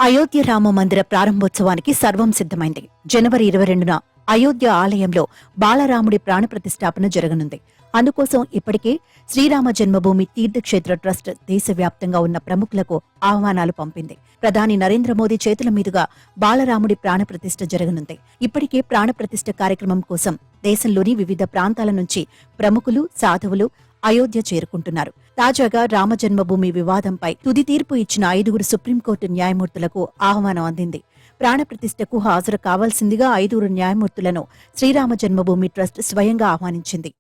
అయోధ్య రామ మందిర ప్రారంభోత్సవానికి సర్వం సిద్ధమైంది. జనవరి 22న అయోధ్య ఆలయంలో బాలరాముడి ప్రాణప్రతిష్ఠాపన జరగనుంది. అందుకోసం ఇప్పటికే శ్రీరామ జన్మభూమి తీర్థక్షేత్ర ట్రస్ట్ దేశవ్యాప్తంగా ఉన్న ప్రముఖులకు ఆహ్వానాలు పంపింది. ప్రధాని నరేంద్ర మోదీ చేతుల మీదుగా బాలరాముడి ప్రాణప్రతిష్ఠ జరగనుంది. ఇప్పటికే ప్రాణప్రతిష్ఠ కార్యక్రమం కోసం దేశంలోని వివిధ ప్రాంతాల నుంచి ప్రముఖులు, సాధువులు అయోధ్య చేరుకుంటున్నారు. తాజాగా రామజన్మభూమి వివాదంపై తుది తీర్పు ఇచ్చిన 5 సుప్రీంకోర్టు న్యాయమూర్తులకు ఆహ్వానం అందింది. ప్రాణప్రతిష్ఠకు హాజరు కావాల్సిందిగా 5 న్యాయమూర్తులను శ్రీరామ జన్మభూమి ట్రస్ట్ స్వయంగా ఆహ్వానించింది.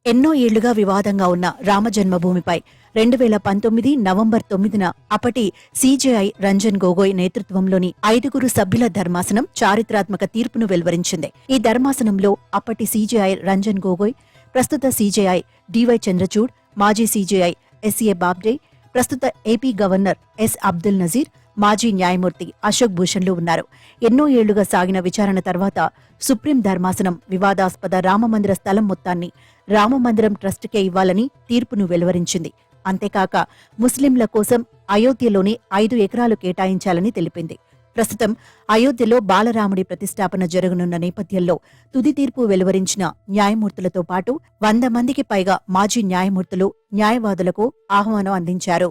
ఎన్నో ఏళ్లుగా వివాదంగా ఉన్న రామజన్మభూమిపై 2019 నవంబర్ 9న అప్పటి సీజేఐ రంజన్ గొగోయ్ నేతృత్వంలోని 5 సభ్యుల ధర్మాసనం చారిత్రాత్మక తీర్పును వెలువరించింది. ఈ ధర్మాసనంలో అప్పటి సీజేఐ రంజన్ గొగోయ్, ప్రస్తుత సీజేఐ డివై చంద్రచూడ్, మాజీ సీజేఐ ఎస్ఏ బాబ్డే, ప్రస్తుత AP governor S Abdul Nazeer, మాజీ న్యాయమూర్తి అశోక్ భూషణ్లు ఉన్నారు. ఎన్నో ఏళ్లుగా సాగిన విచారణ తర్వాత సుప్రీం ధర్మాసనం వివాదాస్పద రామమందిర స్థలం మొత్తాన్ని రామమందిరం ట్రస్టుకే ఇవ్వాలని తీర్పును వెలువరించింది. అంతేకాక ముస్లింల కోసం అయోధ్యలోని 5 ఎకరాలు కేటాయించాలని తెలిపింది. ప్రస్తుతం అయోధ్యలో బాలరాముడి ప్రతిష్ఠాపన జరగనున్న నేపథ్యంలో తుది తీర్పు వెలువరించిన న్యాయమూర్తులతో పాటు 100 మందికి పైగా మాజీ న్యాయమూర్తులు, న్యాయవాదులకు ఆహ్వానం అందించారు.